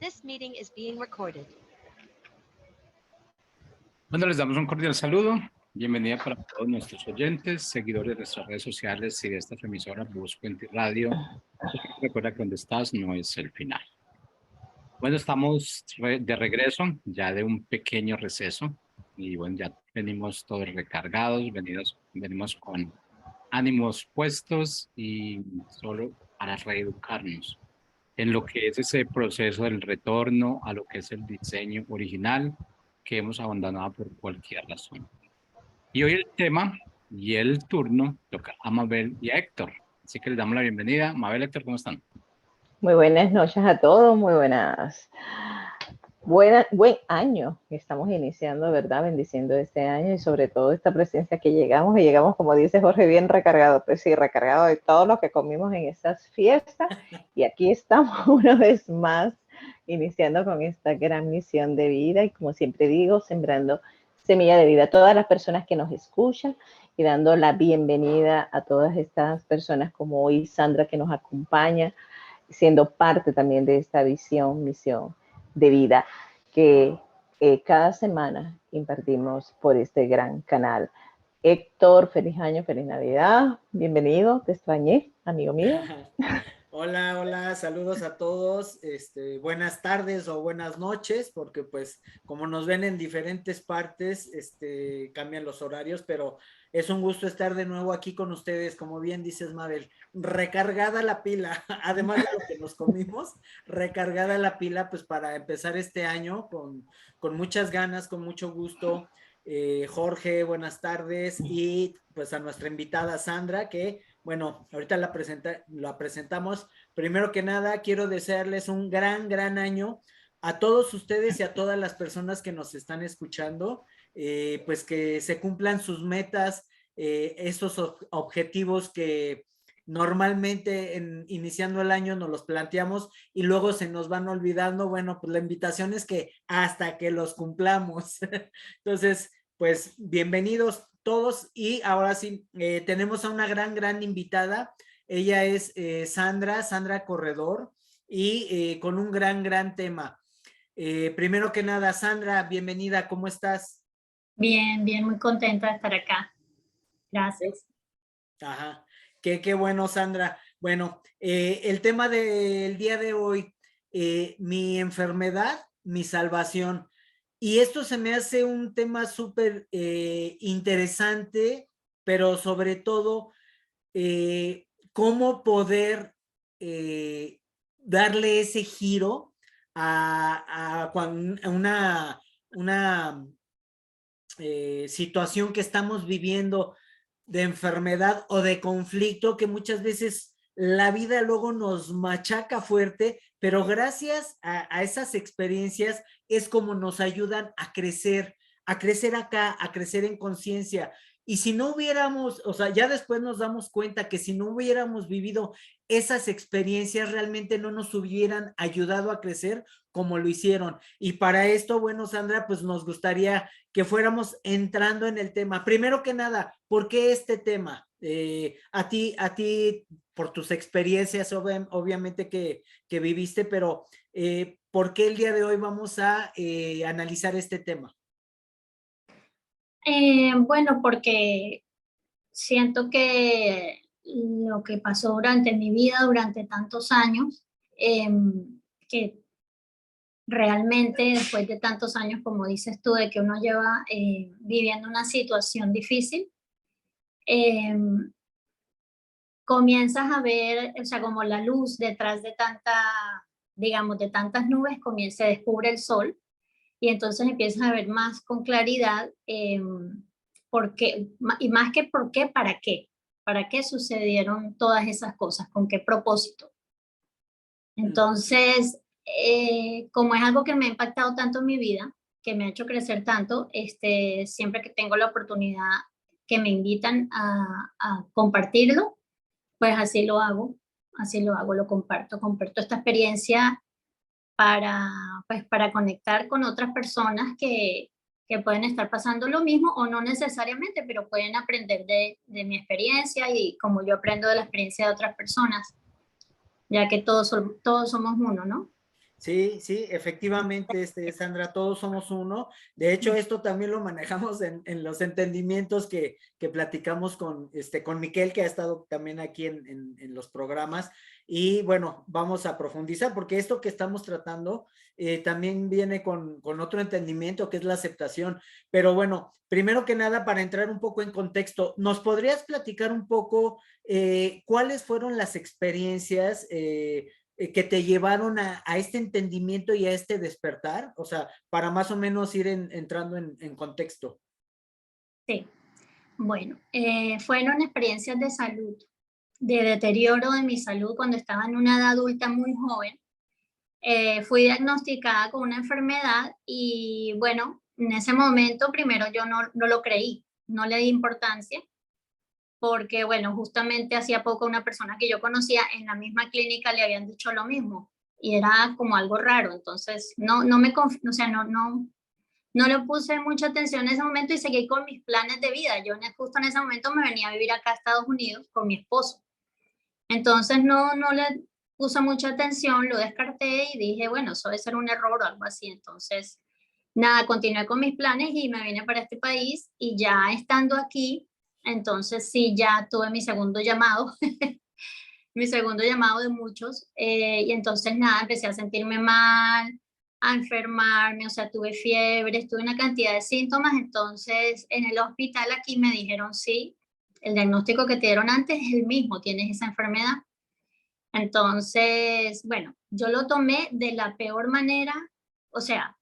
This meeting is being recorded. Bueno, les damos un cordial saludo. Bienvenida para todos nuestros oyentes, seguidores de nuestras redes sociales y de esta emisora Buscuenti Radio. Recuerda que donde estás no es el final. Bueno, estamos de regreso, ya de un pequeño receso. Y bueno, ya venimos todos recargados, venimos con ánimos puestos y solo para reeducarnos en lo que es ese proceso del retorno a lo que es el diseño original que hemos abandonado por cualquier razón. Y hoy el tema y el turno toca a Mabel y a Héctor. Así que les damos la bienvenida. Mabel, Héctor, ¿cómo están? Muy buenas noches a todos, muy buen año que estamos iniciando, ¿verdad? Bendiciendo este año y sobre todo esta presencia que llegamos, como dice Jorge, bien recargado, pues sí, recargado de todo lo que comimos en esas fiestas y aquí estamos una vez más iniciando con esta gran misión de vida y como siempre digo, sembrando semilla de vida a todas las personas que nos escuchan y dando la bienvenida a todas estas personas como hoy Sandra que nos acompaña, siendo parte también de esta misión de vida que cada semana impartimos por este gran canal. Héctor, feliz año, feliz Navidad, bienvenido, te extrañé, amigo mío. Hola, saludos a todos, buenas tardes o buenas noches, porque pues como nos ven en diferentes partes, cambian los horarios, pero es un gusto estar de nuevo aquí con ustedes, como bien dices, Mabel, recargada la pila, además de lo que nos comimos, recargada la pila, pues para empezar este año con muchas ganas, con mucho gusto. Jorge, buenas tardes, y pues a nuestra invitada Sandra, que bueno, ahorita la presentamos. Primero que nada, quiero desearles un gran año a todos ustedes y a todas las personas que nos están escuchando, pues que se cumplan sus metas, esos objetivos que normalmente iniciando el año nos los planteamos y luego se nos van olvidando. Bueno, pues la invitación es que hasta que los cumplamos. Entonces, pues bienvenidos todos y ahora sí, tenemos a una gran invitada. Ella es Sandra Corredor y con un gran tema. Primero que nada, Sandra, bienvenida, ¿cómo estás? Bien, muy contenta de estar acá. Gracias. Ajá, qué bueno, Sandra. Bueno, el tema del día de hoy, mi enfermedad, mi salvación. Y esto se me hace un tema súper interesante, pero sobre todo, cómo poder darle ese giro a una situación que estamos viviendo de enfermedad o de conflicto que muchas veces la vida luego nos machaca fuerte, pero gracias a esas experiencias es como nos ayudan a crecer acá, a crecer en conciencia. Y si no hubiéramos, o sea, ya después nos damos cuenta que si no hubiéramos vivido esas experiencias, realmente no nos hubieran ayudado a crecer como lo hicieron. Y para esto, bueno, Sandra, pues nos gustaría que fuéramos entrando en el tema. Primero que nada, ¿por qué este tema? A ti, por tus experiencias, obviamente que viviste, pero ¿por qué el día de hoy vamos a analizar este tema? Bueno, porque siento que lo que pasó durante mi vida, durante tantos años, que realmente después de tantos años, como dices tú, de que uno lleva viviendo una situación difícil, comienzas a ver, o sea, como la luz detrás de digamos, de tantas nubes, se descubre el sol y entonces empiezas a ver más con claridad por qué, y más que por qué, para qué sucedieron todas esas cosas, con qué propósito. Entonces, como es algo que me ha impactado tanto en mi vida, que me ha hecho crecer tanto, siempre que tengo la oportunidad que me invitan a compartirlo, pues así lo hago, lo comparto esta experiencia pues para conectar con otras personas que pueden estar pasando lo mismo o no necesariamente, pero pueden aprender de mi experiencia y como yo aprendo de la experiencia de otras personas, ya que todos somos uno, ¿no? Sí, sí, efectivamente, Sandra, todos somos uno. De hecho, esto también lo manejamos en los entendimientos que platicamos con Miquel, que ha estado también aquí en los programas. Y bueno, vamos a profundizar, porque esto que estamos tratando también viene con otro entendimiento, que es la aceptación. Pero bueno, primero que nada, para entrar un poco en contexto, ¿nos podrías platicar un poco cuáles fueron las experiencias que te llevaron a este entendimiento y a este despertar? O sea, para más o menos ir entrando en contexto. Sí, bueno, fueron experiencias de salud, de deterioro de mi salud cuando estaba en una edad adulta muy joven. Fui diagnosticada con una enfermedad y bueno, en ese momento primero yo no lo creí, no le di importancia, porque bueno, justamente hacía poco una persona que yo conocía en la misma clínica le habían dicho lo mismo y era como algo raro, entonces o sea, no le puse mucha atención en ese momento y seguí con mis planes de vida. Yo justo en ese momento me venía a vivir acá a Estados Unidos con mi esposo, entonces no le puse mucha atención, lo descarté y dije, bueno, eso debe ser un error o algo así, entonces nada, continué con mis planes y me vine para este país y ya estando aquí, entonces sí, ya tuve mi segundo llamado, mi segundo llamado de muchos, y entonces nada, empecé a sentirme mal, a enfermarme, o sea, tuve fiebre, tuve una cantidad de síntomas, entonces en el hospital aquí me dijeron sí, el diagnóstico que te dieron antes es el mismo, tienes esa enfermedad. Entonces, bueno, yo lo tomé de la peor manera, o sea,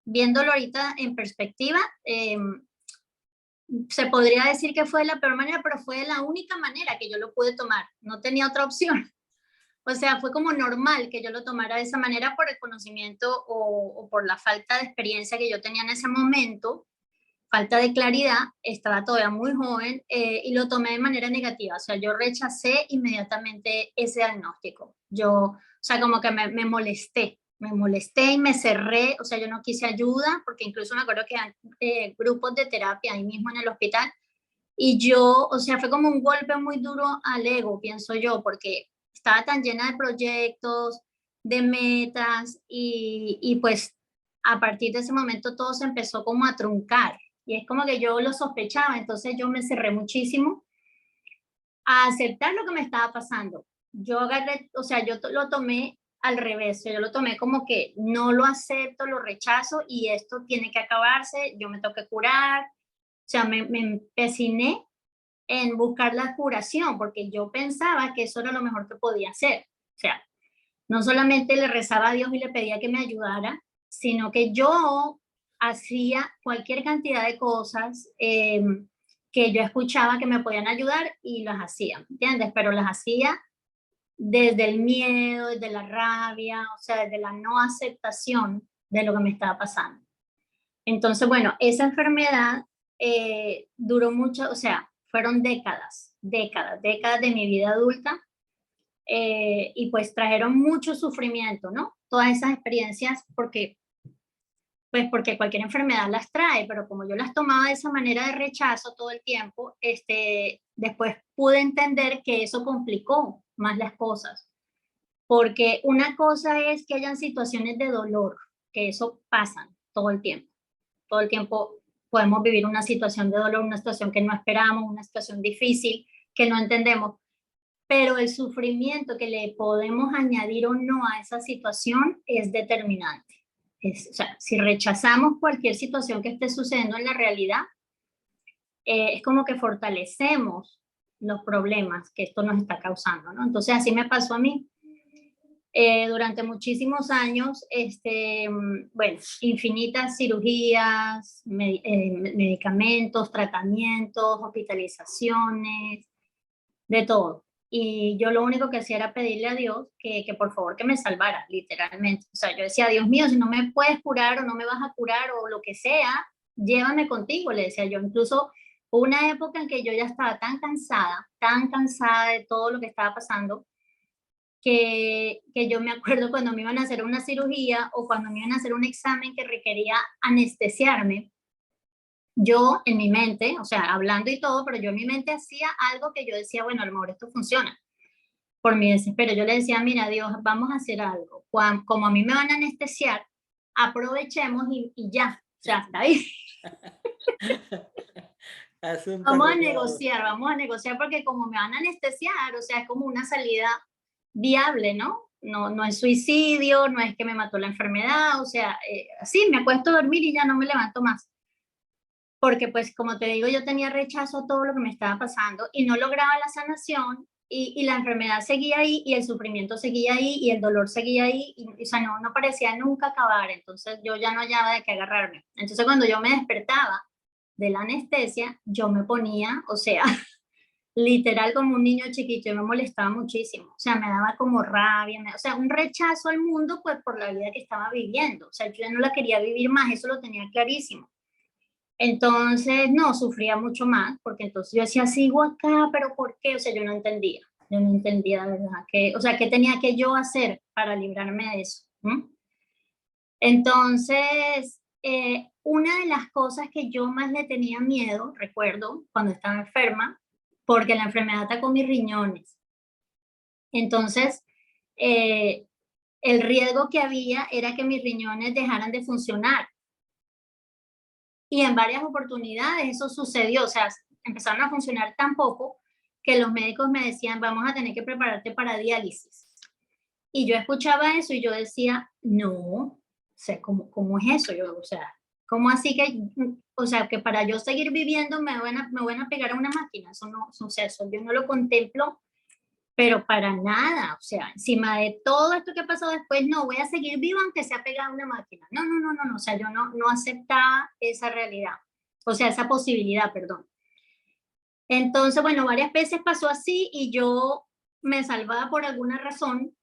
viéndolo ahorita en perspectiva, se podría decir que fue de la peor manera, pero fue de la única manera que yo lo pude tomar, no tenía otra opción. O sea, fue como normal que yo lo tomara de esa manera por el conocimiento o por la falta de experiencia que yo tenía en ese momento, falta de claridad, estaba todavía muy joven y lo tomé de manera negativa. O sea, yo rechacé inmediatamente ese diagnóstico. O sea, como que me molesté y me cerré. O sea, yo no quise ayuda porque incluso me acuerdo que hay grupos de terapia ahí mismo en el hospital. Y yo, o sea, fue como un golpe muy duro al ego, pienso yo, porque estaba tan llena de proyectos, de metas y pues a partir de ese momento todo se empezó como a truncar. Y es como que yo lo sospechaba, entonces yo me cerré muchísimo a aceptar lo que me estaba pasando. Yo agarré, o sea, yo lo tomé al revés, yo lo tomé como que no lo acepto, lo rechazo y esto tiene que acabarse, yo me tengo que curar. O sea, me empeciné en buscar la curación, porque yo pensaba que eso era lo mejor que podía hacer. O sea, no solamente le rezaba a Dios y le pedía que me ayudara, sino que yo hacía cualquier cantidad de cosas que yo escuchaba que me podían ayudar y las hacía, ¿entiendes? Pero las hacía desde el miedo, desde la rabia, o sea, desde la no aceptación de lo que me estaba pasando. Entonces, bueno, esa enfermedad duró mucho, o sea, fueron décadas de mi vida adulta y pues trajeron mucho sufrimiento, ¿no? Todas esas experiencias porque cualquier enfermedad las trae, pero como yo las tomaba de esa manera de rechazo todo el tiempo, después pude entender que eso complicó más las cosas. Porque una cosa es que hayan situaciones de dolor, que eso pasan todo el tiempo. Todo el tiempo podemos vivir una situación de dolor, una situación que no esperamos, una situación difícil que no entendemos, pero el sufrimiento que le podemos añadir o no a esa situación es determinante. O sea, si rechazamos cualquier situación que esté sucediendo en la realidad, es como que fortalecemos los problemas que esto nos está causando, ¿no? Entonces así me pasó a mí. Durante muchísimos años, bueno, infinitas cirugías, medicamentos, tratamientos, hospitalizaciones, de todo. Y yo lo único que hacía era pedirle a Dios que por favor que me salvara, literalmente. O sea, yo decía, Dios mío, si no me puedes curar o no me vas a curar o lo que sea, llévame contigo, le decía yo. Incluso hubo una época en que yo ya estaba tan cansada de todo lo que estaba pasando, que yo me acuerdo cuando me iban a hacer una cirugía o cuando me iban a hacer un examen que requería anestesiarme, yo en mi mente, o sea, hablando y todo, pero yo en mi mente hacía algo que yo decía, bueno, a lo mejor esto funciona. por mi desespero. Yo le decía, mira, Dios, vamos a hacer algo. Como a mí me van a anestesiar, aprovechemos y ya, o sea, hasta ahí. Vamos a negociar porque como me van a anestesiar, o sea, es como una salida viable, ¿no? No es suicidio, no es que me mató la enfermedad, o sea, sí, me acuesto a dormir y ya no me levanto más. Porque pues como te digo, yo tenía rechazo a todo lo que me estaba pasando y no lograba la sanación y la enfermedad seguía ahí y el sufrimiento seguía ahí y el dolor seguía ahí y o sea, no parecía nunca acabar, entonces yo ya no hallaba de qué agarrarme. Entonces cuando yo me despertaba de la anestesia, yo me ponía, o sea, literal como un niño chiquito, yo me molestaba muchísimo, o sea, me daba como rabia, o sea, un rechazo al mundo pues por la vida que estaba viviendo, o sea, yo ya no la quería vivir más, eso lo tenía clarísimo. Entonces, no, sufría mucho más, porque entonces yo decía, sigo acá, pero ¿por qué? O sea, yo no entendía de verdad, o sea, ¿qué tenía que yo hacer para librarme de eso? Entonces, una de las cosas que yo más le tenía miedo, recuerdo, cuando estaba enferma, porque la enfermedad atacó mis riñones. Entonces, el riesgo que había era que mis riñones dejaran de funcionar. Y en varias oportunidades eso sucedió, o sea, empezaron a funcionar tan poco que los médicos me decían, vamos a tener que prepararte para diálisis. Y yo escuchaba eso y yo decía, no, o sea, ¿cómo es eso? Yo, o sea, ¿cómo así que, o sea, que para yo seguir viviendo me van a pegar a una máquina? Eso no, o sea, eso yo no lo contemplo, pero para nada, o sea, encima de todo esto que ha pasado después, no, voy a seguir viva aunque sea pegada a una máquina. No, o sea, yo no aceptaba esa realidad, o sea, esa posibilidad, perdón. Entonces, bueno, varias veces pasó así y yo me salvaba por alguna razón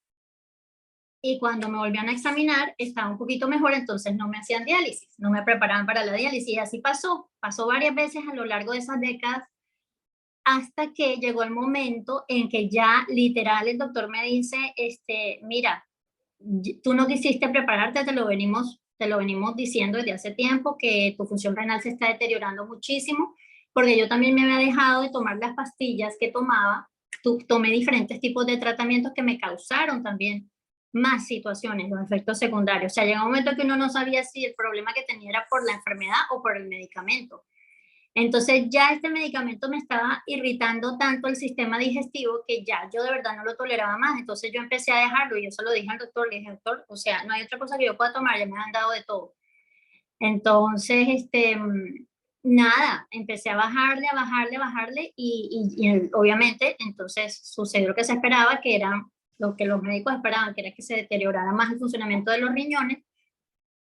y cuando me volvían a examinar estaba un poquito mejor, entonces no me hacían diálisis, no me preparaban para la diálisis y así pasó varias veces a lo largo de esas décadas hasta que llegó el momento en que ya literal el doctor me dice, mira, tú no quisiste prepararte, te lo venimos diciendo desde hace tiempo que tu función renal se está deteriorando muchísimo, porque yo también me había dejado de tomar las pastillas que tomaba, tomé diferentes tipos de tratamientos que me causaron también más situaciones, los efectos secundarios. O sea, llega un momento que uno no sabía si el problema que tenía era por la enfermedad o por el medicamento. Entonces ya este medicamento me estaba irritando tanto el sistema digestivo que ya yo de verdad no lo toleraba más. Entonces yo empecé a dejarlo y yo se lo dije al doctor, le dije, doctor, o sea, no hay otra cosa que yo pueda tomar, ya me han dado de todo. Entonces, nada, empecé a bajarle y obviamente entonces sucedió lo que se esperaba, que era lo que los médicos esperaban, que era que se deteriorara más el funcionamiento de los riñones.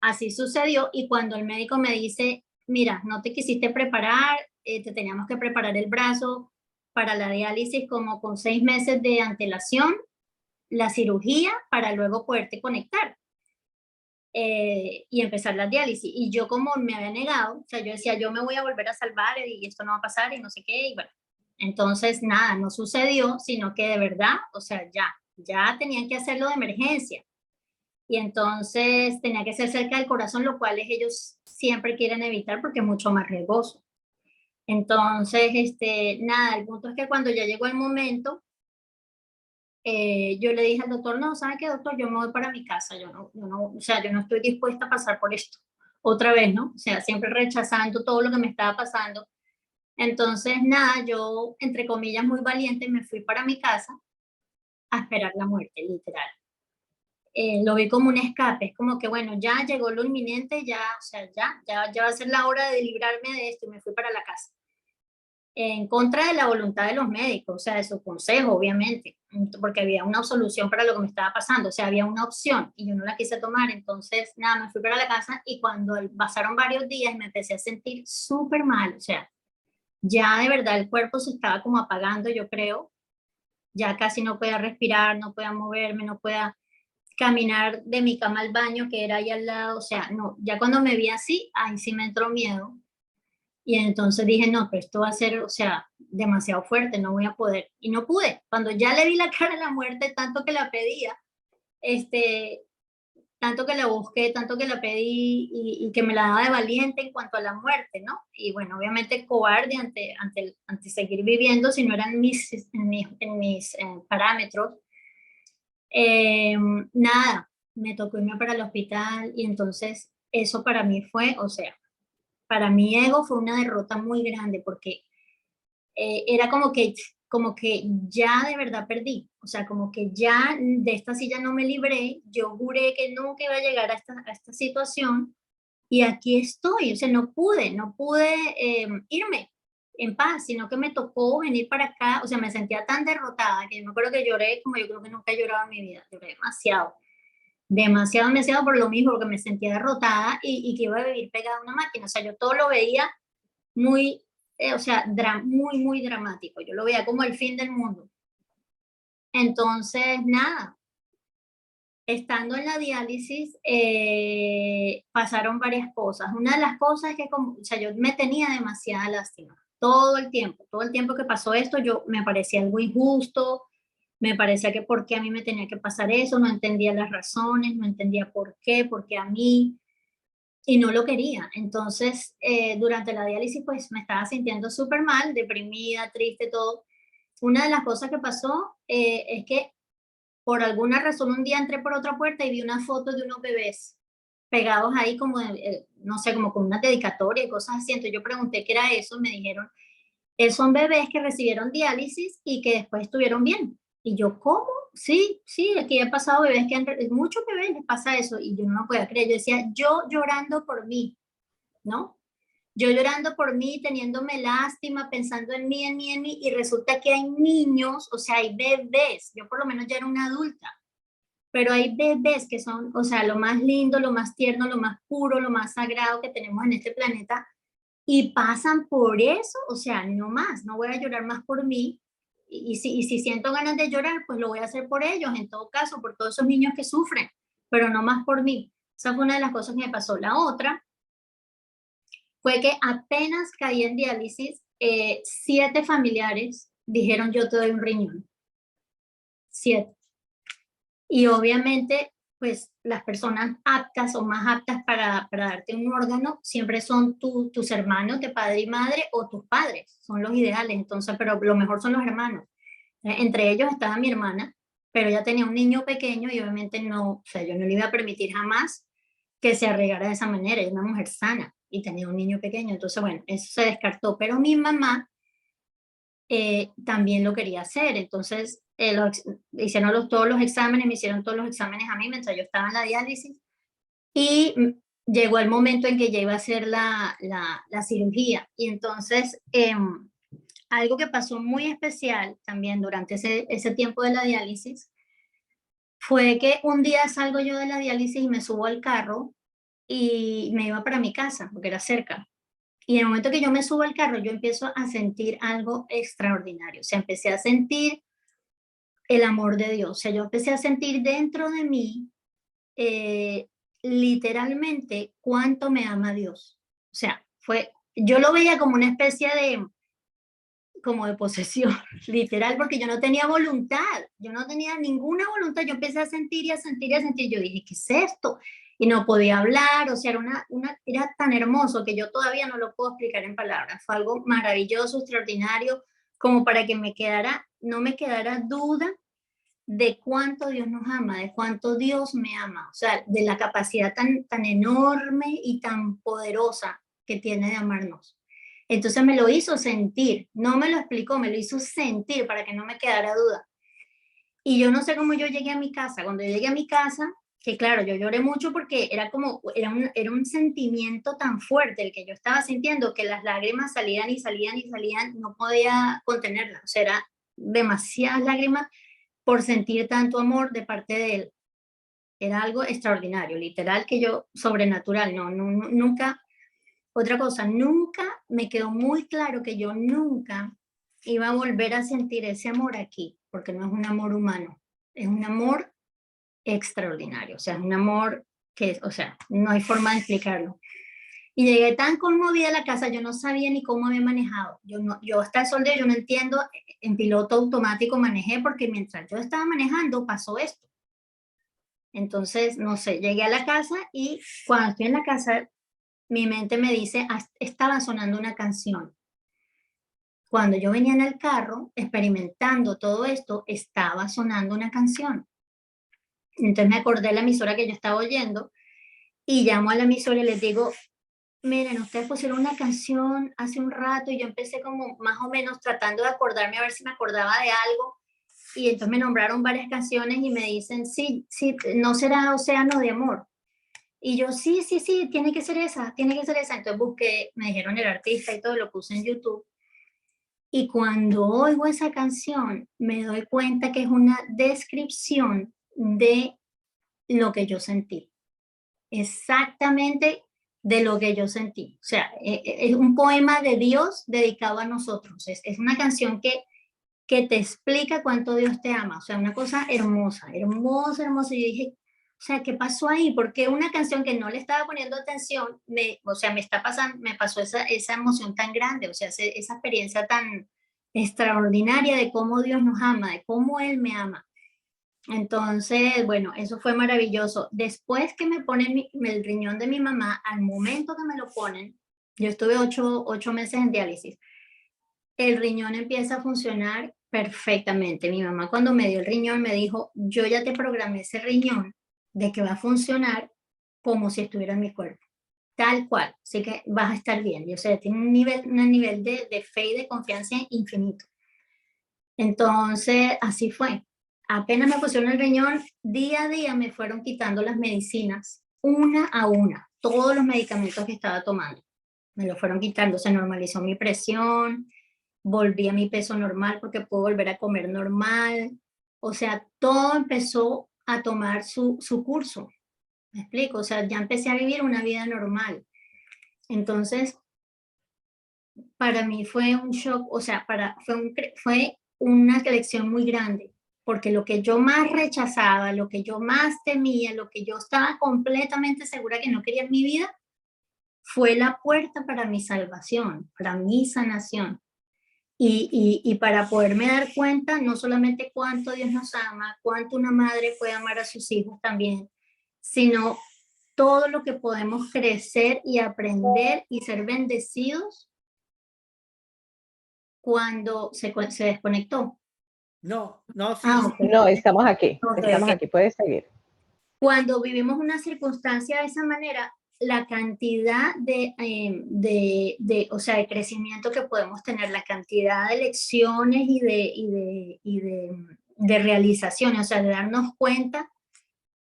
Así sucedió y cuando el médico me dice, mira, no te quisiste preparar, te teníamos que preparar el brazo para la diálisis como con 6 meses de antelación, la cirugía para luego poderte conectar y empezar la diálisis. Y yo como me había negado, o sea, yo decía, yo me voy a volver a salvar y esto no va a pasar y no sé qué, y bueno, entonces nada, no sucedió, sino que de verdad, o sea, ya tenían que hacerlo de emergencia. Y entonces tenía que ser cerca del corazón, lo cual ellos siempre quieren evitar porque es mucho más riesgoso. Entonces, nada, el punto es que cuando ya llegó el momento, yo le dije al doctor, no, ¿sabe qué, doctor? Yo me voy para mi casa, o sea, yo no estoy dispuesta a pasar por esto otra vez, ¿no? O sea, siempre rechazando todo lo que me estaba pasando. Entonces, nada, yo, entre comillas, muy valiente, me fui para mi casa a esperar la muerte, literal. Lo vi como un escape, es como que bueno, ya llegó lo inminente, ya, o sea, ya va a ser la hora de librarme de esto y me fui para la casa. En contra de la voluntad de los médicos, o sea, de su consejo, obviamente, porque había una solución para lo que me estaba pasando, o sea, había una opción y yo no la quise tomar, entonces, nada, me fui para la casa y cuando pasaron varios días me empecé a sentir súper mal, o sea, ya de verdad el cuerpo se estaba como apagando, yo creo, ya casi no podía respirar, no podía moverme, no podía caminar de mi cama al baño, que era ahí al lado, o sea, no, ya cuando me vi así, ahí sí me entró miedo. Y entonces dije, no, pero esto va a ser, o sea, demasiado fuerte, no voy a poder. Y no pude. Cuando ya le vi la cara a la muerte, tanto que la pedía, tanto que la busqué, tanto que la pedí y que me la daba de valiente en cuanto a la muerte, ¿no? Y bueno, obviamente cobarde ante seguir viviendo si no eran mis parámetros. Nada, me tocó irme para el hospital y entonces eso para mí fue, o sea, para mi ego fue una derrota muy grande porque era como que ya de verdad perdí, o sea, como que ya de esta silla no me libré, yo juré que nunca iba a llegar a esta situación y aquí estoy, o sea, no pude irme en paz, sino que me tocó venir para acá, o sea, me sentía tan derrotada que yo me acuerdo que lloré como yo creo que nunca he llorado en mi vida, lloré demasiado. Demasiado, demasiado por lo mismo, porque me sentía derrotada y que iba a vivir pegada a una máquina. O sea, yo todo lo veía muy, o sea, muy, muy dramático. Yo lo veía como el fin del mundo. Entonces, nada, estando en la diálisis, pasaron varias cosas. Una de las cosas es que, o sea, yo me tenía demasiada lástima. Todo el tiempo que pasó esto, yo me parecía algo injusto, me parecía que por qué a mí me tenía que pasar eso, no entendía las razones, no entendía por qué a mí, y no lo quería. Entonces, durante la diálisis, pues me estaba sintiendo súper mal, deprimida, triste, todo. Una de las cosas que pasó es que por alguna razón un día entré por otra puerta y vi una foto de unos bebés pegados ahí como, no sé, como con una dedicatoria y cosas así. Entonces yo pregunté qué era eso y me dijeron, son bebés que recibieron diálisis y que después estuvieron bien. Y yo, ¿cómo? Sí, sí, aquí he pasado bebés que muchos bebés les pasa eso y yo no lo podía creer. Yo decía, yo llorando por mí, ¿no? Yo llorando por mí, teniéndome lástima, pensando en mí, en mí, en mí, y resulta que hay niños, o sea, hay bebés, yo por lo menos ya era una adulta, pero hay bebés que son, o sea, lo más lindo, lo más tierno, lo más puro, lo más sagrado que tenemos en este planeta, y pasan por eso, o sea, no más, no voy a llorar más por mí, y si siento ganas de llorar, pues lo voy a hacer por ellos, en todo caso, por todos esos niños que sufren, pero no más por mí. Esa fue una de las cosas que me pasó. La otra fue que apenas caí en diálisis, 7 familiares dijeron yo te doy un riñón. 7. Y obviamente, pues las personas aptas o más aptas para darte un órgano siempre son tus hermanos de padre y madre o tus padres, son los ideales. Entonces, pero lo mejor son los hermanos. Entre ellos estaba mi hermana, pero ella tenía un niño pequeño y obviamente no, o sea, yo no le iba a permitir jamás que se arreglara de esa manera. Ella es una mujer sana y tenía un niño pequeño. Entonces, bueno, eso se descartó. Pero mi mamá también lo quería hacer. Entonces, hicieron todos los exámenes, me hicieron todos los exámenes a mí mientras yo estaba en la diálisis y llegó el momento en que ya iba a hacer la cirugía. Y entonces, algo que pasó muy especial también durante ese tiempo de la diálisis fue que un día salgo yo de la diálisis y me subo al carro y me iba para mi casa, porque era cerca. Y en el momento que yo me subo al carro, yo empiezo a sentir algo extraordinario. O sea, empecé a sentir el amor de Dios. O sea, yo empecé a sentir dentro de mí, literalmente, cuánto me ama Dios. O sea, yo lo veía como una especie como de posesión, literal, porque yo no tenía voluntad, yo no tenía ninguna voluntad, yo empecé a sentir y a sentir y a sentir, yo dije, ¿qué es esto? Y no podía hablar, o sea, era tan hermoso que yo todavía no lo puedo explicar en palabras, fue algo maravilloso, extraordinario, como para que no me quedara duda de cuánto Dios nos ama, de cuánto Dios me ama, o sea, de la capacidad tan enorme y tan poderosa que tiene de amarnos. Entonces me lo hizo sentir, no me lo explicó, me lo hizo sentir para que no me quedara duda. Y yo no sé cómo yo llegué a mi casa. Cuando yo llegué a mi casa, que claro, yo lloré mucho porque era un sentimiento tan fuerte el que yo estaba sintiendo que las lágrimas salían y salían y salían, no podía contenerlas. O sea, era demasiadas lágrimas por sentir tanto amor de parte de él. Era algo extraordinario, literal, que sobrenatural, nunca. Otra cosa, nunca me quedó muy claro que yo nunca iba a volver a sentir ese amor aquí, porque no es un amor humano, es un amor extraordinario, o sea, es un amor que, o sea, no hay forma de explicarlo. Y llegué tan conmovida a la casa, yo no sabía ni cómo había manejado. Yo hasta el sol de hoy, yo no entiendo, en piloto automático manejé, porque mientras yo estaba manejando pasó esto. Entonces, no sé, llegué a la casa y cuando estoy en la casa, mi mente me dice, estaba sonando una canción. Cuando yo venía en el carro experimentando todo esto, estaba sonando una canción. Entonces me acordé de la emisora que yo estaba oyendo y llamo a la emisora y les digo, miren, ustedes pusieron una canción hace un rato y yo empecé como más o menos tratando de acordarme a ver si me acordaba de algo y entonces me nombraron varias canciones y me dicen, sí, sí, ¿no será Océano de Amor? Y yo, sí, sí, sí, tiene que ser esa, tiene que ser esa. Entonces busqué, me dijeron el artista y todo, lo puse en YouTube. Y cuando oigo esa canción, me doy cuenta que es una descripción de lo que yo sentí. Exactamente de lo que yo sentí. O sea, es un poema de Dios dedicado a nosotros. Es una canción que te explica cuánto Dios te ama. O sea, una cosa hermosa, hermosa, hermosa. Y yo dije, o sea, ¿qué pasó ahí? Porque una canción que no le estaba poniendo atención, o sea, me pasó esa emoción tan grande, o sea, esa experiencia tan extraordinaria de cómo Dios nos ama, de cómo Él me ama. Entonces, bueno, eso fue maravilloso. Después que me ponen el riñón de mi mamá, al momento que me lo ponen, yo estuve 8 meses en diálisis, el riñón empieza a funcionar perfectamente. Mi mamá cuando me dio el riñón me dijo, yo ya te programé ese riñón de que va a funcionar como si estuviera en mi cuerpo, tal cual, así que vas a estar bien. Y, o sea, tiene un nivel de fe y de confianza infinito. Entonces, así fue. Apenas me pusieron el riñón, día a día me fueron quitando las medicinas, una a una, todos los medicamentos que estaba tomando. Me lo fueron quitando, se normalizó mi presión, volví a mi peso normal porque puedo volver a comer normal. O sea, todo empezó a tomar su curso. ¿Me explico? O sea, ya empecé a vivir una vida normal. Entonces, para mí fue un shock, o sea, fue una lección muy grande, porque lo que yo más rechazaba, lo que yo más temía, lo que yo estaba completamente segura que no quería en mi vida, fue la puerta para mi salvación, para mi sanación. Y para poderme dar cuenta no solamente cuánto Dios nos ama, cuánto una madre puede amar a sus hijos también, sino todo lo que podemos crecer y aprender y ser bendecidos cuando se desconectó. No, no, sí, Ah, sí. ok. No, estamos aquí, Ok, estamos ok. aquí, puedes seguir. Cuando vivimos una circunstancia de esa manera, la cantidad o sea, de crecimiento que podemos tener, la cantidad de lecciones de realizaciones, o sea, de darnos cuenta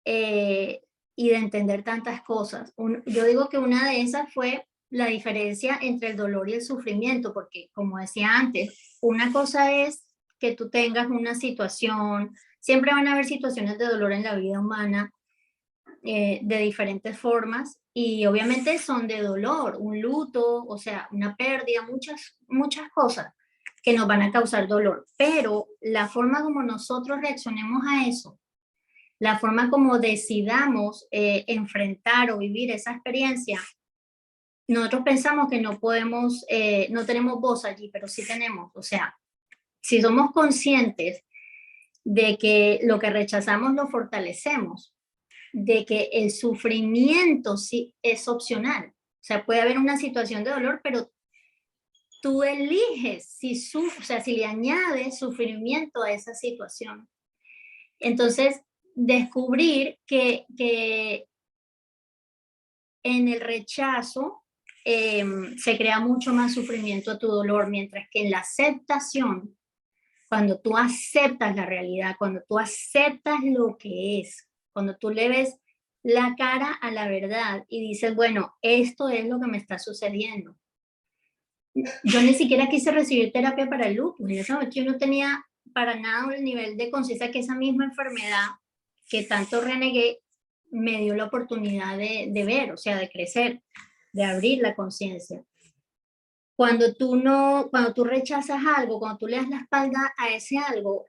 y de entender tantas cosas. Yo digo que una de esas fue la diferencia entre el dolor y el sufrimiento, porque como decía antes, una cosa es que tú tengas una situación, siempre van a haber situaciones de dolor en la vida humana, de diferentes formas y obviamente son de dolor, un luto, o sea, una pérdida, muchas cosas que nos van a causar dolor, pero la forma como nosotros reaccionemos a eso, la forma como decidamos enfrentar o vivir esa experiencia, nosotros pensamos que no podemos, no tenemos voz allí, pero sí tenemos, o sea, si somos conscientes de que lo que rechazamos lo fortalecemos, de que el sufrimiento sí es opcional. O sea, puede haber una situación de dolor, pero tú eliges o sea, si le añades sufrimiento a esa situación. Entonces, descubrir que en el rechazo se crea mucho más sufrimiento a tu dolor, mientras que en la aceptación, cuando tú aceptas la realidad, cuando tú aceptas lo que es, cuando tú le ves la cara a la verdad y dices, bueno, esto es lo que me está sucediendo. Yo ni siquiera quise recibir terapia para el lupus. En ese momento yo no tenía para nada el nivel de conciencia que esa misma enfermedad que tanto renegué me dio la oportunidad de ver, o sea, de crecer, de abrir la conciencia. Cuando tú rechazas algo, cuando tú le das la espalda a ese algo,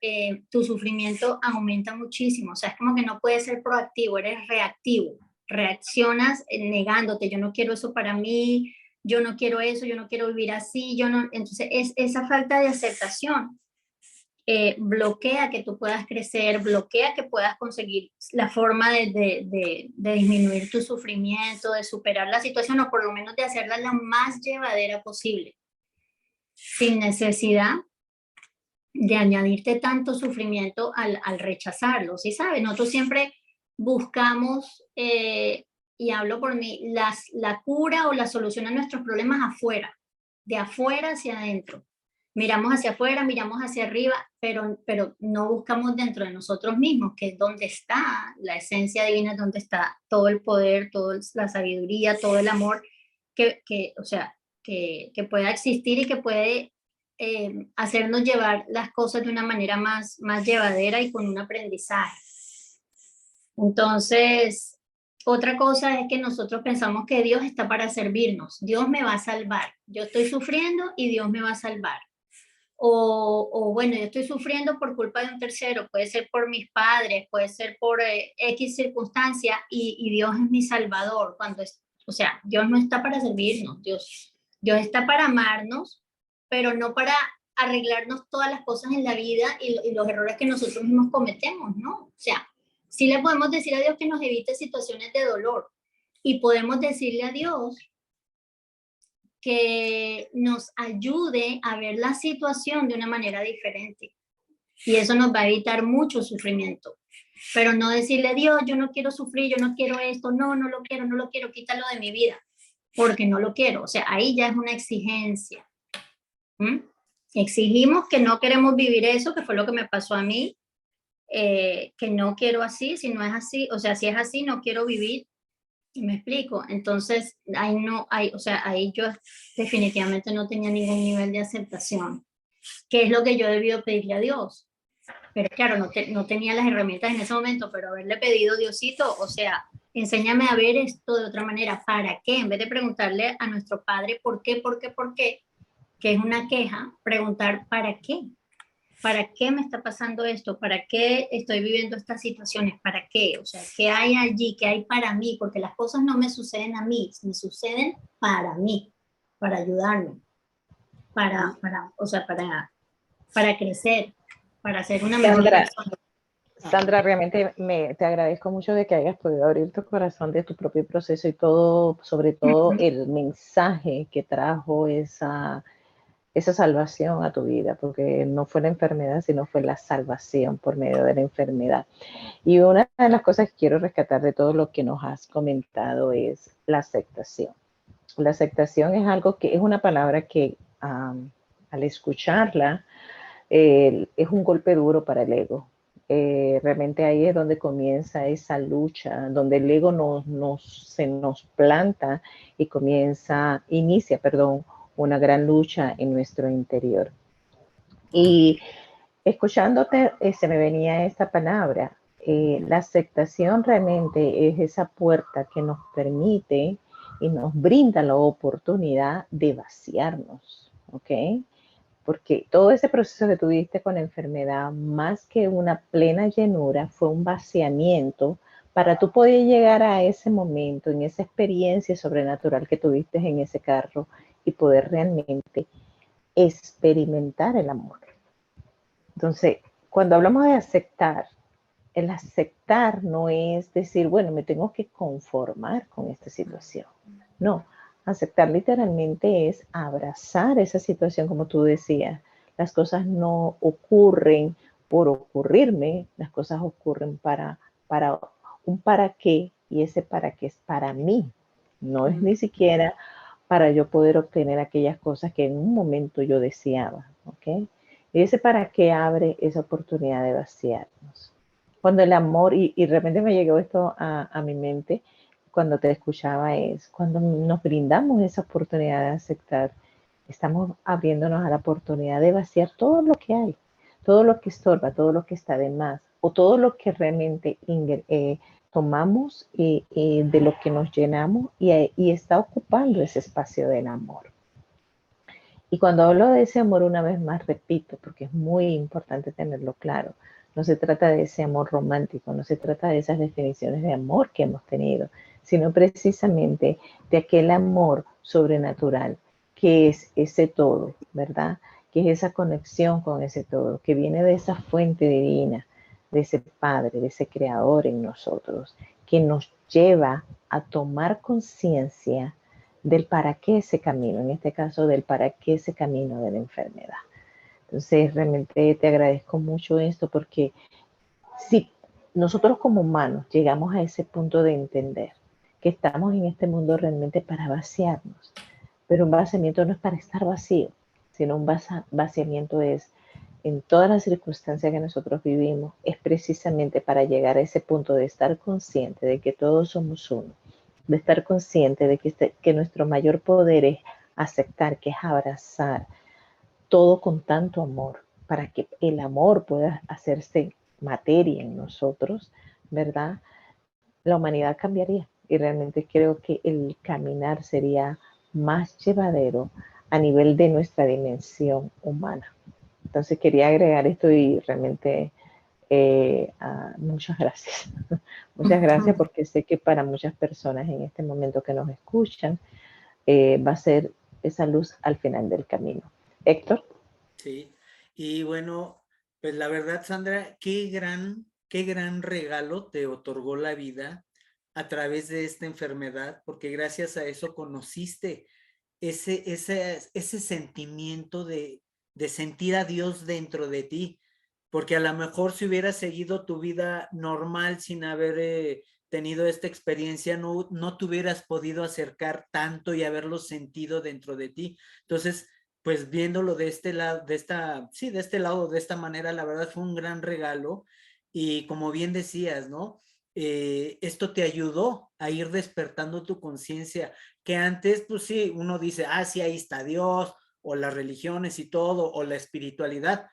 tu sufrimiento aumenta muchísimo. O sea, es como que no puedes ser proactivo, eres reactivo. Reaccionas negándote, yo no quiero eso para mí, yo no quiero eso, yo no quiero vivir así, yo no. Entonces, es esa falta de aceptación bloquea que tú puedas crecer, bloquea que puedas conseguir la forma de disminuir tu sufrimiento, de superar la situación o por lo menos de hacerla la más llevadera posible, sin necesidad de añadirte tanto sufrimiento al rechazarlo, ¿sí sabes? Nosotros siempre buscamos, y hablo por mí, la cura o la solución a nuestros problemas afuera, de afuera hacia adentro. Miramos hacia afuera, miramos hacia arriba, pero no buscamos dentro de nosotros mismos, que es donde está la esencia divina, donde está todo el poder, toda la sabiduría, todo el amor o sea, que pueda existir y que puede hacernos llevar las cosas de una manera más llevadera y con un aprendizaje. Entonces, otra cosa es que nosotros pensamos que Dios está para servirnos. Dios me va a salvar. Yo estoy sufriendo y Dios me va a salvar. O bueno, yo estoy sufriendo por culpa de un tercero. Puede ser por mis padres, puede ser por X circunstancia y Dios es mi salvador. O sea, Dios no está para servirnos. Dios está para amarnos, pero no para arreglarnos todas las cosas en la vida y los errores que nosotros mismos cometemos, ¿no? O sea, sí le podemos decir a Dios que nos evite situaciones de dolor y podemos decirle a Dios que nos ayude a ver la situación de una manera diferente. Y eso nos va a evitar mucho sufrimiento. Pero no decirle, Dios, yo no quiero sufrir, yo no quiero esto, no lo quiero, quítalo de mi vida, porque no lo quiero. O sea, ahí ya es una exigencia. Exigimos que no queremos vivir eso, que fue lo que me pasó a mí, que no quiero así, si no es así, o sea, si es así, no quiero vivir. ¿Me explico? Entonces, ahí yo definitivamente no tenía ningún nivel de aceptación, que es lo que yo debí pedirle a Dios. Pero claro, no tenía las herramientas en ese momento, pero haberle pedido, Diosito, o sea, enséñame a ver esto de otra manera. ¿Para qué? En vez de preguntarle a nuestro Padre por qué, que es una queja, preguntar ¿para qué? ¿Para qué me está pasando esto? ¿Para qué estoy viviendo estas situaciones? ¿Para qué? O sea, ¿qué hay allí? ¿Qué hay para mí? Porque las cosas no me suceden a mí, me suceden para mí, para ayudarme, para crecer, para ser una mejor persona. Sandra, realmente te agradezco mucho de que hayas podido abrir tu corazón de tu propio proceso y todo, sobre todo el mensaje que trajo esa salvación a tu vida, porque no fue la enfermedad, sino fue la salvación por medio de la enfermedad. Y una de las cosas que quiero rescatar de todo lo que nos has comentado es la aceptación. La aceptación es algo que es una palabra que al escucharla es un golpe duro para el ego. Realmente ahí es donde comienza esa lucha, donde el ego se nos planta y inicia una gran lucha en nuestro interior. Y escuchándote, se me venía esta palabra. La aceptación realmente es esa puerta que nos permite y nos brinda la oportunidad de vaciarnos, ¿ok? Porque todo ese proceso que tuviste con la enfermedad, más que una plena llenura, fue un vaciamiento para tú poder llegar a ese momento, en esa experiencia sobrenatural que tuviste en ese carro y poder realmente experimentar el amor. Entonces, cuando hablamos de aceptar, el aceptar no es decir, bueno, me tengo que conformar con esta situación. No, aceptar literalmente es abrazar esa situación, como tú decías. Las cosas no ocurren por ocurrirme, las cosas ocurren para un para qué, y ese para qué es para mí. No es ni siquiera para yo poder obtener aquellas cosas que en un momento yo deseaba, ¿ok? Y ese para qué abre esa oportunidad de vaciarnos. Cuando el amor, y de repente me llegó esto a mi mente, cuando te escuchaba, es cuando nos brindamos esa oportunidad de aceptar, estamos abriéndonos a la oportunidad de vaciar todo lo que hay, todo lo que estorba, todo lo que está de más, o todo lo que realmente tomamos de lo que nos llenamos y está ocupando ese espacio del amor. Y cuando hablo de ese amor, una vez más repito, porque es muy importante tenerlo claro, no se trata de ese amor romántico, no se trata de esas definiciones de amor que hemos tenido, sino precisamente de aquel amor sobrenatural que es ese todo, ¿verdad? que es esa conexión con ese todo, que viene de esa fuente divina, de ese Padre, de ese Creador en nosotros, que nos lleva a tomar conciencia del para qué ese camino, en este caso del para qué ese camino de la enfermedad. Entonces, realmente te agradezco mucho esto porque si nosotros como humanos llegamos a ese punto de entender que estamos en este mundo realmente para vaciarnos, pero un vaciamiento no es para estar vacío, sino un vaciamiento es en todas las circunstancias que nosotros vivimos, es precisamente para llegar a ese punto de estar consciente de que todos somos uno, de estar consciente de que nuestro mayor poder es aceptar, que es abrazar todo con tanto amor, para que el amor pueda hacerse materia en nosotros, ¿verdad? La humanidad cambiaría y realmente creo que el caminar sería más llevadero a nivel de nuestra dimensión humana. Entonces quería agregar esto y realmente muchas gracias. Muchas gracias porque sé que para muchas personas en este momento que nos escuchan va a ser esa luz al final del camino. Héctor. Sí, y bueno, pues la verdad, Sandra, qué gran regalo te otorgó la vida a través de esta enfermedad, porque gracias a eso conociste ese sentimiento de sentir a Dios dentro de ti, porque a lo mejor si hubieras seguido tu vida normal sin haber tenido esta experiencia, no te hubieras podido acercar tanto y haberlo sentido dentro de ti. Entonces, pues viéndolo de este lado, de este lado, de esta manera, la verdad fue un gran regalo y como bien decías, ¿no? Esto te ayudó a ir despertando tu conciencia, que antes, pues sí, uno dice, ah, sí, ahí está Dios, o las religiones y todo, o la espiritualidad,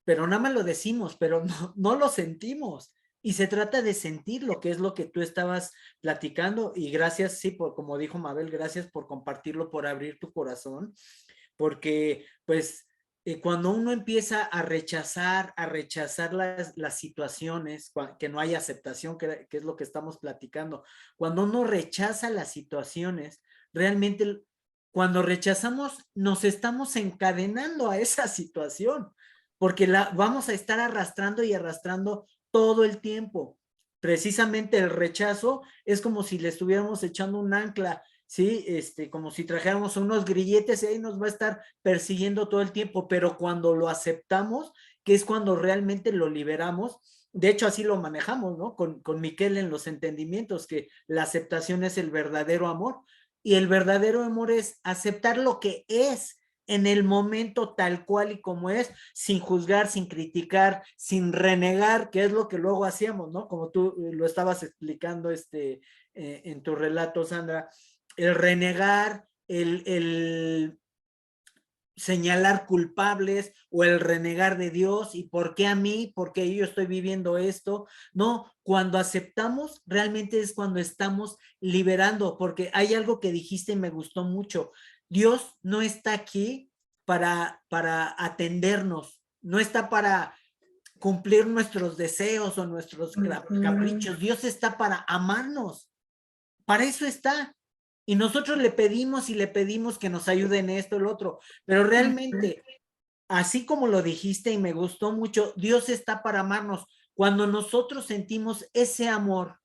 pero nada más lo decimos, pero no lo sentimos. Y se trata de sentir lo que es lo que tú estabas platicando y gracias, sí, como dijo Mabel, gracias por compartirlo, por abrir tu corazón porque pues cuando uno empieza a rechazar las situaciones, que no hay aceptación, que es lo que estamos platicando, cuando uno rechaza las situaciones, realmente cuando rechazamos nos estamos encadenando a esa situación, porque la vamos a estar arrastrando y arrastrando todo el tiempo. Precisamente el rechazo es como si le estuviéramos echando un ancla, ¿sí? Como si trajéramos unos grilletes y ahí nos va a estar persiguiendo todo el tiempo, pero cuando lo aceptamos, que es cuando realmente lo liberamos, de hecho así lo manejamos, ¿no? Con Miquel en los entendimientos, que la aceptación es el verdadero amor, y el verdadero amor es aceptar lo que es en el momento tal cual y como es, sin juzgar, sin criticar, sin renegar, que es lo que luego hacíamos, ¿no? Como tú lo estabas explicando en tu relato, Sandra, el renegar, el señalar culpables o el renegar de Dios y por qué a mí, por qué yo estoy viviendo esto. No, cuando aceptamos realmente es cuando estamos liberando, porque hay algo que dijiste y me gustó mucho. Dios no está aquí para atendernos, no está para cumplir nuestros deseos o nuestros caprichos. Dios está para amarnos. Para eso está. Y nosotros le pedimos y le pedimos que nos ayude en esto, el otro. Pero realmente, así como lo dijiste y me gustó mucho, Dios está para amarnos. Cuando nosotros sentimos ese amor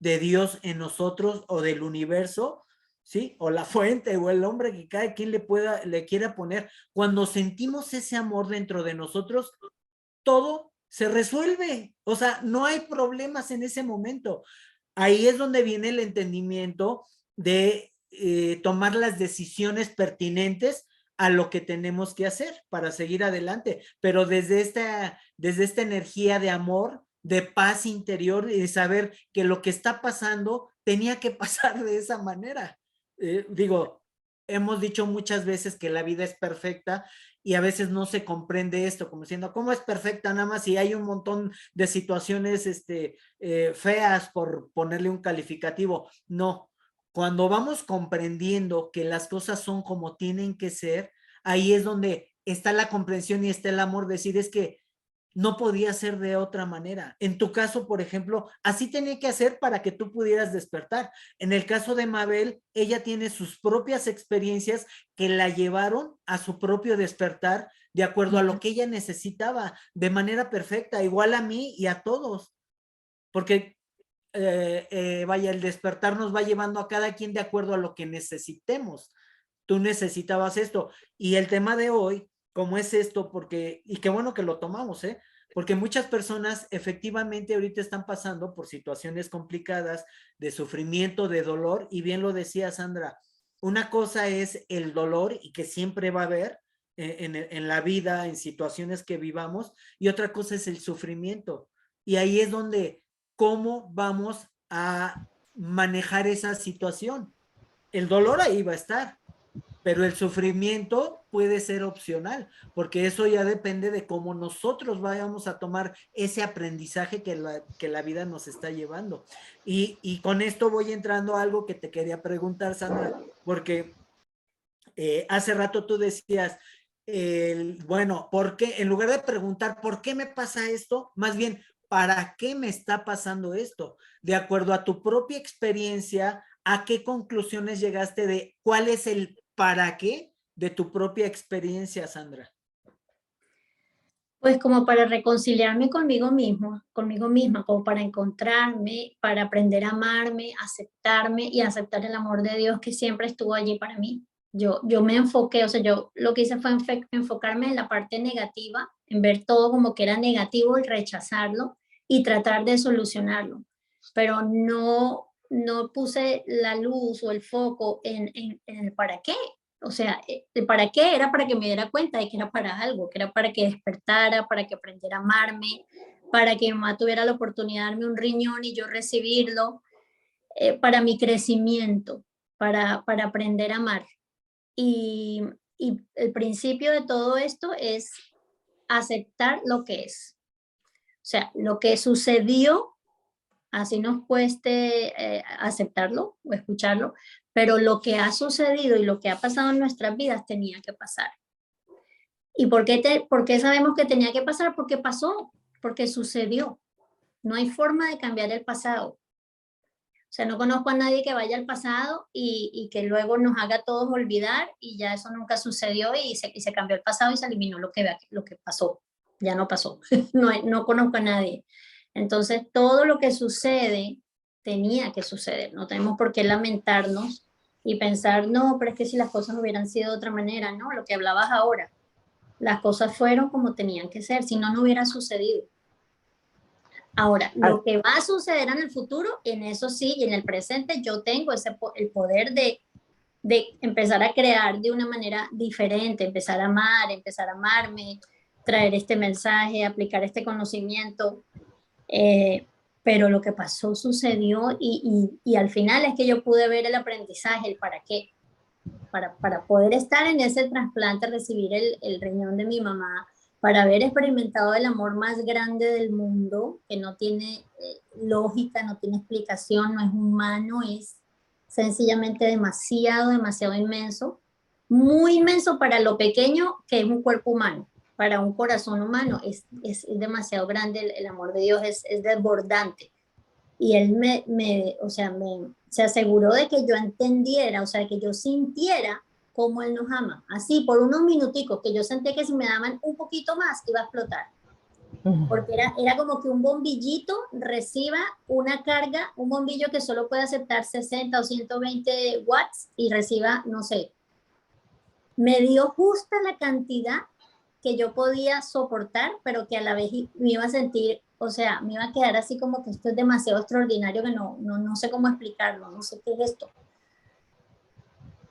de Dios en nosotros o del universo, ¿sí? O la fuente o el hombre que cada quien le quiera poner, cuando sentimos ese amor dentro de nosotros, todo se resuelve. O sea, no hay problemas en ese momento. Ahí es donde viene el entendimiento de tomar las decisiones pertinentes a lo que tenemos que hacer para seguir adelante, pero desde esta energía de amor, de paz interior y de saber que lo que está pasando tenía que pasar de esa manera. Digo, hemos dicho muchas veces que la vida es perfecta y a veces no se comprende esto, como diciendo, ¿cómo es perfecta? Nada más si hay un montón de situaciones feas por ponerle un calificativo. No, cuando vamos comprendiendo que las cosas son como tienen que ser, ahí es donde está la comprensión y está el amor, decir es que no podía ser de otra manera. En tu caso, por ejemplo, así tenía que hacer para que tú pudieras despertar. En el caso de Mabel, ella tiene sus propias experiencias que la llevaron a su propio despertar de acuerdo a lo que ella necesitaba, de manera perfecta, igual a mí y a todos. Porque, vaya, el despertar nos va llevando a cada quien de acuerdo a lo que necesitemos. Tú necesitabas esto. Y el tema de hoy, como es esto, porque, y qué bueno que lo tomamos, porque muchas personas efectivamente ahorita están pasando por situaciones complicadas de sufrimiento, de dolor, y bien lo decía Sandra, una cosa es el dolor y que siempre va a haber en la vida, en situaciones que vivamos, y otra cosa es el sufrimiento. Y ahí es donde, ¿cómo vamos a manejar esa situación? El dolor ahí va a estar, pero el sufrimiento puede ser opcional, porque eso ya depende de cómo nosotros vayamos a tomar ese aprendizaje que la vida nos está llevando. Y con esto voy entrando a algo que te quería preguntar, Sandra, porque hace rato tú decías, bueno, ¿por qué? En lugar de preguntar, ¿por qué me pasa esto? Más bien, ¿para qué me está pasando esto? De acuerdo a tu propia experiencia, ¿a qué conclusiones llegaste de cuál es el para qué de tu propia experiencia, Sandra? Pues como para reconciliarme conmigo misma, como para encontrarme, para aprender a amarme, aceptarme y aceptar el amor de Dios que siempre estuvo allí para mí. Yo me enfoqué, o sea, yo lo que hice fue enfocarme en la parte negativa, en ver todo como que era negativo y rechazarlo y tratar de solucionarlo, pero no puse la luz o el foco en el para qué. O sea, el para qué era para que me diera cuenta de que era para algo, que era para que despertara, para que aprendiera a amarme, para que mi mamá tuviera la oportunidad de darme un riñón y yo recibirlo, para mi crecimiento, para aprender a amar. Y, y el principio de todo esto es aceptar lo que es. O sea, lo que sucedió, así nos cueste aceptarlo o escucharlo, pero lo que ha sucedido y lo que ha pasado en nuestras vidas tenía que pasar. ¿Y por qué sabemos que tenía que pasar? Porque pasó, porque sucedió. No hay forma de cambiar el pasado. O sea, no conozco a nadie que vaya al pasado y que luego nos haga a todos olvidar y ya eso nunca sucedió y se cambió el pasado y se eliminó lo que pasó. Ya no pasó. No conozco a nadie. Entonces, todo lo que sucede tenía que suceder. No tenemos por qué lamentarnos y pensar, no, pero es que si las cosas hubieran sido de otra manera, no, lo que hablabas ahora, las cosas fueron como tenían que ser, si no, no hubiera sucedido. Ahora, lo que va a suceder en el futuro, en eso sí, y en el presente, yo tengo el poder de empezar a crear de una manera diferente, empezar a amar, empezar a amarme, traer este mensaje, aplicar este conocimiento. Pero lo que pasó sucedió y al final es que yo pude ver el aprendizaje, el para qué. Para poder estar en ese trasplante, recibir el riñón de mi mamá, para haber experimentado el amor más grande del mundo, que no tiene lógica, no tiene explicación, no es humano, es sencillamente demasiado, demasiado inmenso, muy inmenso para lo pequeño que es un cuerpo humano, para un corazón humano es demasiado grande el amor de Dios, es desbordante. Y él se aseguró de que yo entendiera, o sea, que yo sintiera cómo él nos ama. Así, por unos minuticos, que yo sentí que si me daban un poquito más, iba a explotar. Porque era como que un bombillito reciba una carga, un bombillo que solo puede aceptar 60 o 120 watts y reciba, no sé, me dio justa la cantidad que yo podía soportar, pero que a la vez me iba a sentir, o sea, me iba a quedar así como que esto es demasiado extraordinario que no sé cómo explicarlo, no sé qué es esto.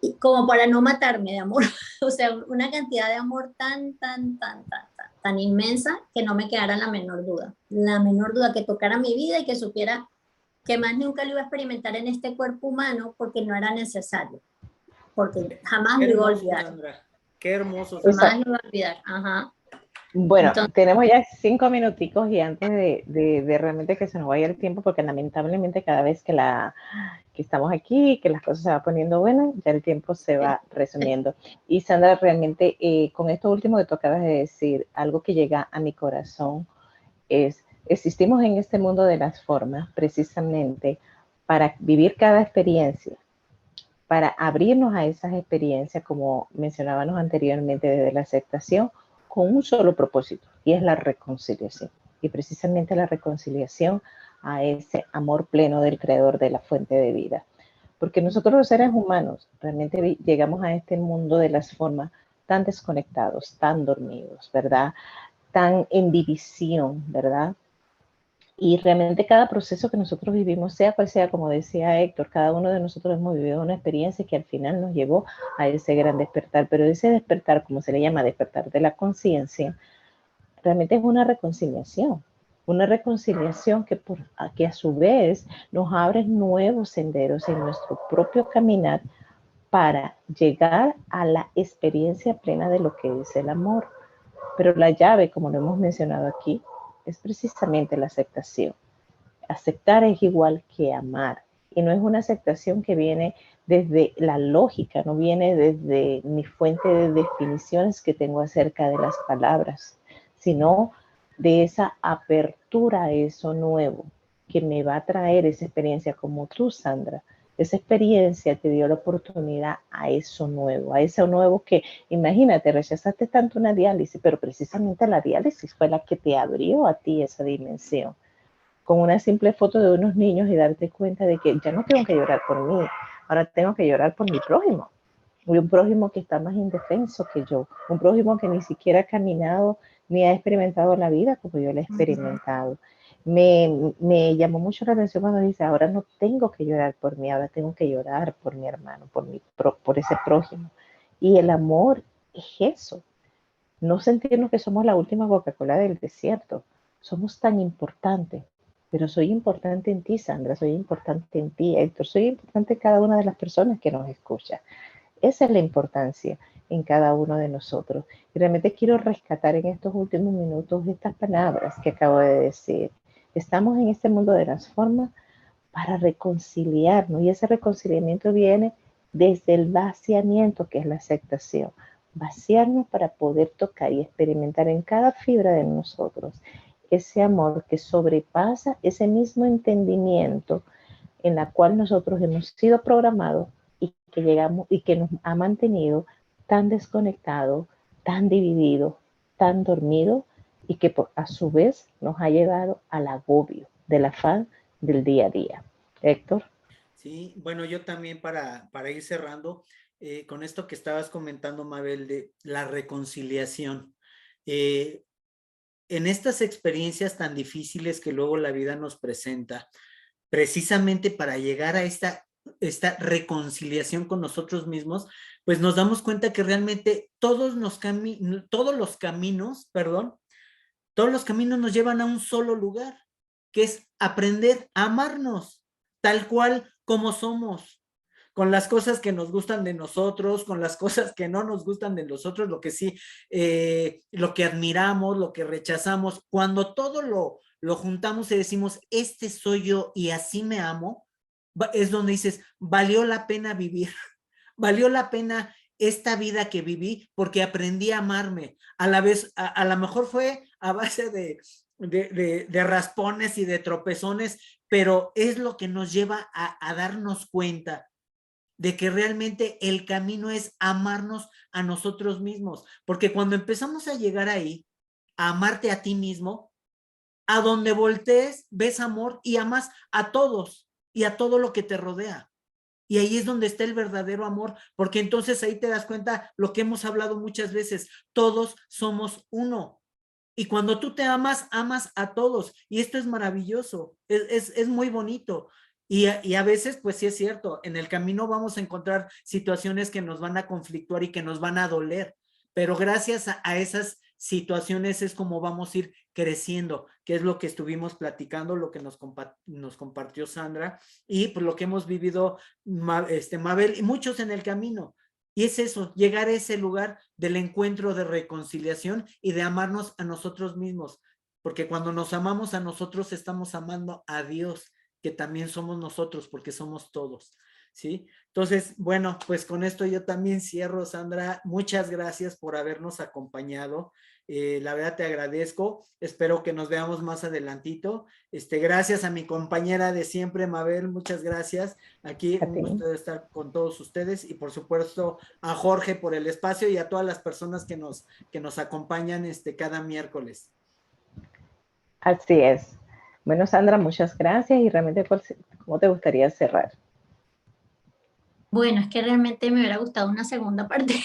Y como para no matarme de amor, o sea, una cantidad de amor tan inmensa que no me quedara la menor duda que tocara mi vida y que supiera que más nunca lo iba a experimentar en este cuerpo humano porque no era necesario, porque jamás lo iba a olvidar. Sandra. Qué hermoso. Jamás lo iba a olvidar, ajá. Bueno, Entonces, tenemos ya 5 minuticos y antes de realmente que se nos vaya el tiempo, porque lamentablemente cada vez que estamos aquí, que las cosas se van poniendo buenas, ya el tiempo se va resumiendo. Y Sandra, realmente con esto último que tú acabas de decir, algo que llega a mi corazón es, existimos en este mundo de las formas precisamente para vivir cada experiencia, para abrirnos a esas experiencias, como mencionábamos anteriormente, desde la aceptación con un solo propósito, y es la reconciliación. Y precisamente la reconciliación a ese amor pleno del Creador de la fuente de vida. Porque nosotros los seres humanos realmente llegamos a este mundo de las formas tan desconectados, tan dormidos, ¿verdad? Tan en división, ¿verdad? Y realmente cada proceso que nosotros vivimos, sea cual sea, como decía Héctor, cada uno de nosotros hemos vivido una experiencia que al final nos llevó a ese gran despertar. Pero ese despertar, como se le llama, despertar de la conciencia, realmente es una reconciliación que a su vez nos abre nuevos senderos en nuestro propio caminar para llegar a la experiencia plena de lo que es el amor. Pero la llave, como lo hemos mencionado aquí, es precisamente la aceptación. Aceptar es igual que amar, y no es una aceptación que viene desde la lógica, no viene desde mi fuente de definiciones que tengo acerca de las palabras, sino de esa apertura a eso nuevo que me va a traer esa experiencia como tú, Sandra. Esa experiencia te dio la oportunidad a eso nuevo que, imagínate, rechazaste tanto una diálisis, pero precisamente la diálisis fue la que te abrió a ti esa dimensión. Con una simple foto de unos niños y darte cuenta de que ya no tengo que llorar por mí, ahora tengo que llorar por mi prójimo. Y un prójimo que está más indefenso que yo, un prójimo que ni siquiera ha caminado ni ha experimentado la vida como yo la he experimentado. Me llamó mucho la atención cuando dice, ahora no tengo que llorar por mí, ahora tengo que llorar por mi hermano, por ese prójimo. Y el amor es eso, no sentirnos que somos la última Coca-Cola del desierto. Somos tan importantes, pero soy importante en ti, Sandra, soy importante en ti, Héctor, soy importante en cada una de las personas que nos escuchan. Esa es la importancia en cada uno de nosotros. Y realmente quiero rescatar en estos últimos minutos estas palabras que acabo de decir. Estamos en este mundo de las formas para reconciliarnos, y ese reconciliamiento viene desde el vaciamiento, que es la aceptación. Vaciarnos para poder tocar y experimentar en cada fibra de nosotros ese amor que sobrepasa ese mismo entendimiento en la cual nosotros hemos sido programados y que llegamos y que nos ha mantenido tan desconectados, tan divididos, tan dormidos, y que a su vez nos ha llevado al agobio del afán del día a día. Héctor. Sí, bueno, yo también para ir cerrando, con esto que estabas comentando, Mabel, de la reconciliación. En estas experiencias tan difíciles que luego la vida nos presenta, precisamente para llegar a esta reconciliación con nosotros mismos, pues nos damos cuenta que realmente todos los caminos nos llevan a un solo lugar, que es aprender a amarnos tal cual como somos, con las cosas que nos gustan de nosotros, con las cosas que no nos gustan de nosotros, lo que sí, lo que admiramos, lo que rechazamos. Cuando todo lo juntamos y decimos, este soy yo y así me amo, es donde dices, valió la pena vivir, valió la pena esta vida que viví porque aprendí a amarme. A la vez, a lo mejor fue a base de raspones y de tropezones, pero es lo que nos lleva a darnos cuenta de que realmente el camino es amarnos a nosotros mismos, porque cuando empezamos a llegar ahí, a amarte a ti mismo, a donde voltees, ves amor y amas a todos y a todo lo que te rodea. Y ahí es donde está el verdadero amor, porque entonces ahí te das cuenta lo que hemos hablado muchas veces, todos somos uno. Y cuando tú te amas, amas a todos. Y esto es maravilloso, es muy bonito. Y a veces, pues sí es cierto, en el camino vamos a encontrar situaciones que nos van a conflictuar y que nos van a doler. Pero gracias a esas situaciones es como vamos a ir creciendo, que es lo que estuvimos platicando, lo que nos compartió Sandra y pues lo que hemos vivido Mabel y muchos en el camino. Y es eso, llegar a ese lugar del encuentro de reconciliación y de amarnos a nosotros mismos, porque cuando nos amamos a nosotros estamos amando a Dios, que también somos nosotros, porque somos todos, ¿sí? Entonces, bueno, pues con esto yo también cierro, Sandra. Muchas gracias por habernos acompañado. La verdad te agradezco. Espero que nos veamos más adelantito. Gracias a mi compañera de siempre, Mabel. Muchas gracias. Aquí A un ti. gusto de estar con todos ustedes y por supuesto a Jorge por el espacio y a todas las personas que nos acompañan cada miércoles. Así es. Bueno, Sandra, muchas gracias y realmente, ¿cómo te gustaría cerrar? Bueno, es que realmente me hubiera gustado una segunda parte.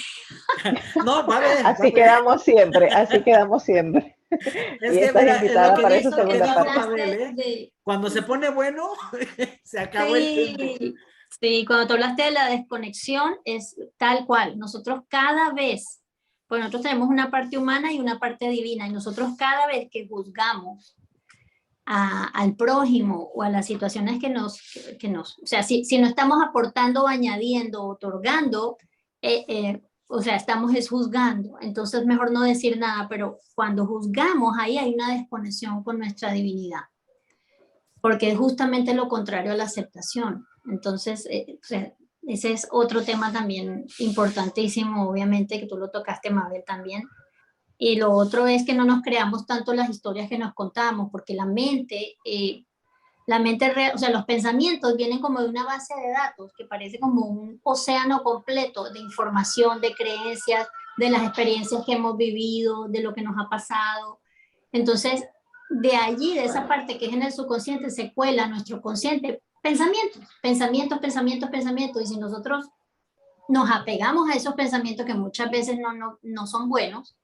No, va a ver. Así quedamos siempre, así quedamos siempre. Es Y que estás mira, invitada para esa Eso que segunda dijo parte. Mabel, ¿eh? de, Cuando se pone bueno, se acabó el tiempo. sí, cuando tú hablaste de la desconexión, es tal cual. Nosotros cada vez, pues nosotros tenemos una parte humana y una parte divina, y nosotros cada vez que juzgamos al prójimo o a las situaciones o sea, si no estamos aportando o añadiendo, otorgando, o sea, estamos juzgando. Entonces, mejor no decir nada, pero cuando juzgamos, ahí hay una desconexión con nuestra divinidad, porque es justamente lo contrario a la aceptación. Entonces, o sea, ese es otro tema también importantísimo, obviamente, que tú lo tocaste, Mabel, también. Y lo otro es que no nos creamos tanto las historias que nos contamos, porque la mente o sea, los pensamientos vienen como de una base de datos que parece como un océano completo de información, de creencias, de las experiencias que hemos vivido, de lo que nos ha pasado. Entonces, de allí, de esa parte que es en el subconsciente, se cuela a nuestro consciente pensamientos, pensamientos, pensamientos, pensamientos. Y si nosotros nos apegamos a esos pensamientos que muchas veces no son buenos,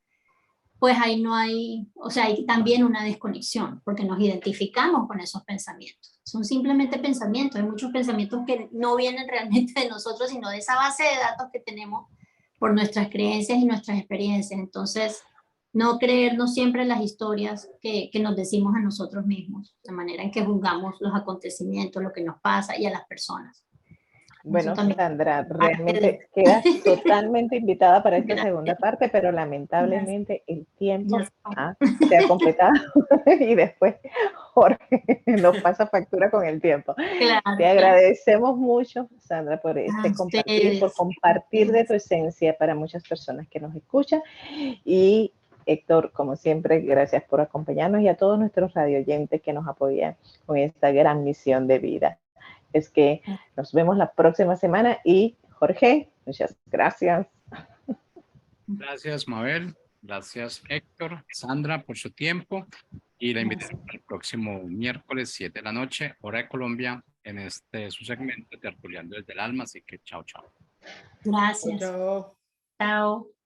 pues ahí no hay, o sea, hay también una desconexión, porque nos identificamos con esos pensamientos. Son simplemente pensamientos, hay muchos pensamientos que no vienen realmente de nosotros, sino de esa base de datos que tenemos por nuestras creencias y nuestras experiencias. Entonces, no creernos siempre las historias que nos decimos a nosotros mismos, la manera en que juzgamos los acontecimientos, lo que nos pasa y a las personas. Bueno, Sandra, parte realmente quedas totalmente invitada para esta Gracias. segunda parte, pero lamentablemente el tiempo Ya se ha completado y después Jorge nos pasa factura con el tiempo. claro, Te agradecemos mucho, Sandra, por a compartir, por ustedes. compartir de tu esencia para muchas personas que nos escuchan. Y Héctor, como siempre, gracias por acompañarnos y a todos nuestros radioyentes que nos apoyan con esta gran misión de vida. Es que nos vemos la próxima semana y Jorge, muchas gracias. Gracias, Mabel. Gracias, Héctor, Sandra, por su tiempo y la invitación para el próximo miércoles 7 de la noche, hora de Colombia, en su segmento Tertuleando desde el Alma. Así que chao, chao. Gracias. Chao. Chao.